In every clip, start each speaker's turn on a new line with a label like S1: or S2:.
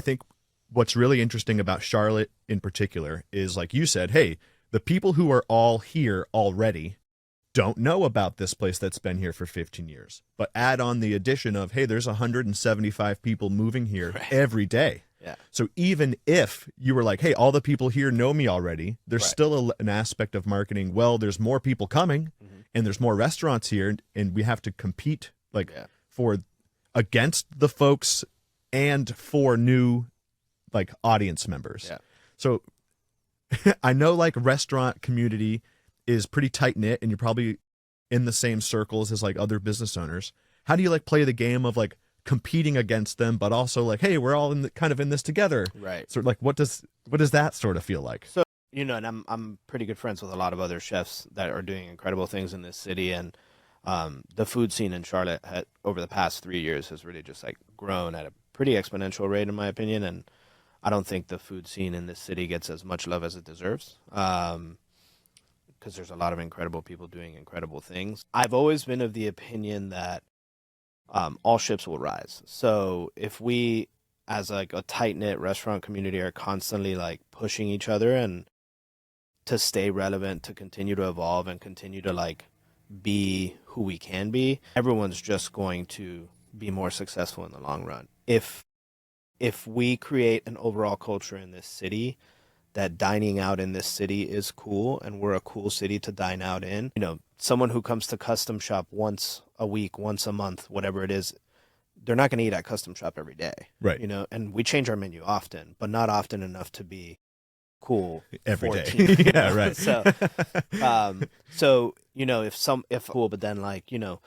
S1: think what's really interesting about Charlotte in particular is, like you said, hey, the people who are all here already don't know about this place that's been here for 15 years. But add on the addition of, hey, there's 175 people moving here every day.
S2: Yeah.
S1: So even if you were like, hey, all the people here know me already, there's
S2: Right.
S1: still an aspect of marketing. Well, there's more people coming and there's more restaurants here, and we have to compete like for against the folks and for new like audience members.
S2: Yeah.
S1: So I know like restaurant community is pretty tight knit and you're probably in the same circles as like other business owners. How do you like play the game of like competing against them, but also like, hey, we're all in the, kind of in this together.
S2: Right.
S1: So like, what does that sort of feel like?
S2: So, you know, and I'm pretty good friends with a lot of other chefs that are doing incredible things in this city. And the food scene in Charlotte over the past 3 years has really just like grown at a pretty exponential rate, in my opinion. And I don't think the food scene in this city gets as much love as it deserves. Because there's a lot of incredible people doing incredible things. I've always been of the opinion that all ships will rise. So if we, as like a tight-knit restaurant community, are constantly like pushing each other and to stay relevant, to continue to evolve and continue to like be who we can be, everyone's just going to be more successful in the long run. If we create an overall culture in this city that dining out in this city is cool and we're a cool city to dine out in, you know, someone who comes to Customshop once a week, once a month, whatever it is, they're not going to eat at Customshop every day.
S1: Right.
S2: You know, and we change our menu often, but not often enough to be cool
S1: every
S2: 14.
S1: day. Yeah, right.
S2: So, you know, if cool, but then like, you know,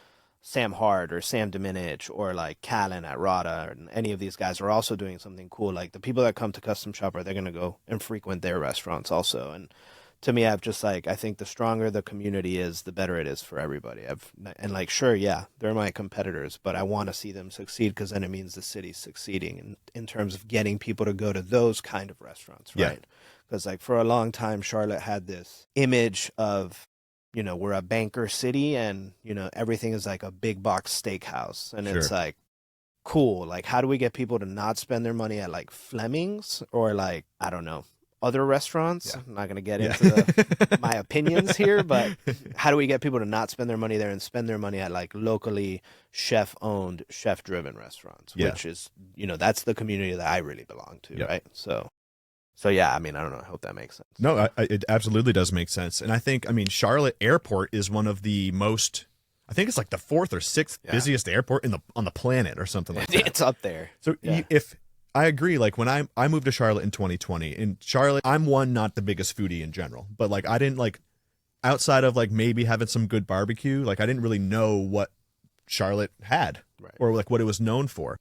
S2: Sam Hart or Sam Dominich or like Callan at Rada and any of these guys are also doing something cool. Like the people that come to Customshop, they're going to go and frequent their restaurants also. And to me, I've just like, I think the stronger the community is, the better it is for everybody. And like, sure, yeah, they're my competitors, but I want to see them succeed because then it means the city's succeeding in terms of getting people to go to those kind of restaurants, right? Because like for a long time, Charlotte had this image of, you know, we're a banker city and, you know, everything is like a big box steakhouse. And it's like, cool. Like, how do we get people to not spend their money at like Fleming's or like, I don't know, other restaurants? I'm not going to get into my opinions here, but how do we get people to not spend their money there and spend their money at like locally chef-owned, chef-driven restaurants, which is, you know, that's the community that I really belong to, right? So yeah, I mean, I don't know. I hope that makes sense.
S1: No, it absolutely does make sense. And I think, I mean, Charlotte Airport is one of the most, I think it's like the 4th or 6th busiest airport on the planet or something like that.
S2: It's up there.
S1: So if I agree, like when I moved to Charlotte in 2020, in Charlotte, I'm not the biggest foodie in general, but like I didn't like, outside of like maybe having some good barbecue, like I didn't really know what Charlotte had or like what it was known for.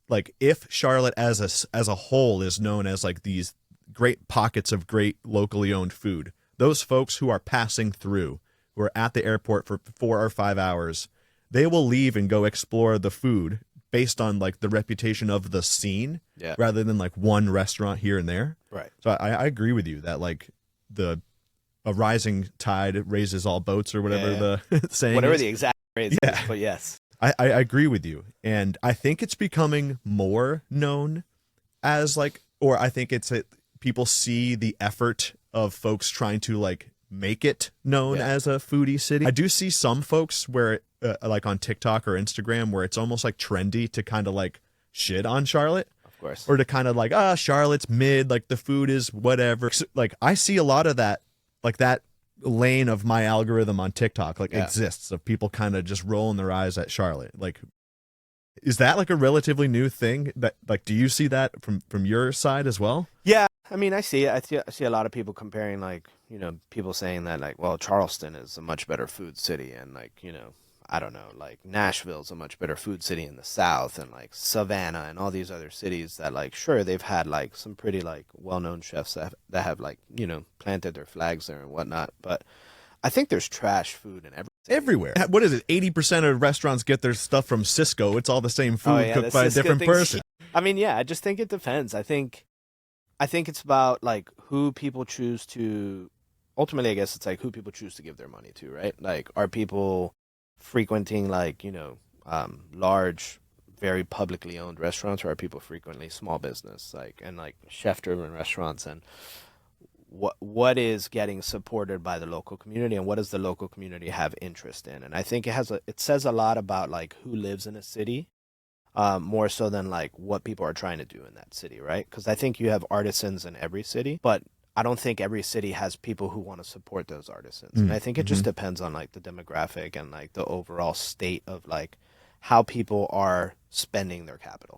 S1: Like if Charlotte as a whole is known as like these great pockets of great locally owned food, those folks who are passing through, who are at the airport for 4 or 5 hours, they will leave and go explore the food based on like the reputation of the scene rather than like one restaurant here and there.
S2: Right.
S1: So I agree with you that like a rising tide raises all boats or whatever the saying
S2: whatever
S1: is.
S2: the exact phrase is, but yes.
S1: I agree with you. And I think it's becoming more known as like, or I think people see the effort of folks trying to like make it known as a foodie city. I do see some folks where like on TikTok or Instagram where it's almost like trendy to kind of like shit on Charlotte.
S2: Of course.
S1: Or to kind of like, Charlotte's mid, like the food is whatever. So, like I see a lot of that, like that lane of my algorithm on TikTok like exists of people kind of just rolling their eyes at Charlotte. Like, is that like a relatively new thing that like, do you see that from your side as well?
S2: Yeah. I mean, I see it. I see a lot of people comparing like, you know, people saying that like, well, Charleston is a much better food city. And like, you know, I don't know, like Nashville's a much better food city in the South and like Savannah and all these other cities that like, sure, they've had like some pretty like well-known chefs that have like, you know, planted their flags there and whatnot. But I think there's trash food in
S1: everywhere. What is it? 80% of restaurants get their stuff from Cisco. It's all the same food cooked by a different person.
S2: I mean, yeah, I just think it depends. I think it's about like who people choose to, ultimately, I guess it's like who people choose to give their money to, right? Like, are people frequenting like, you know, large very publicly owned restaurants, or are people frequently small business, like, and like chef driven restaurants? And what is getting supported by the local community, and what does the local community have interest in? And I think it says a lot about like who lives in a city, more so than like what people are trying to do in that city, right? Because I think you have artisans in every city, but I don't think every city has people who want to support those artisans. And I think it just
S1: Mm-hmm.
S2: depends on like the demographic and like the overall state of like how people are spending their capital.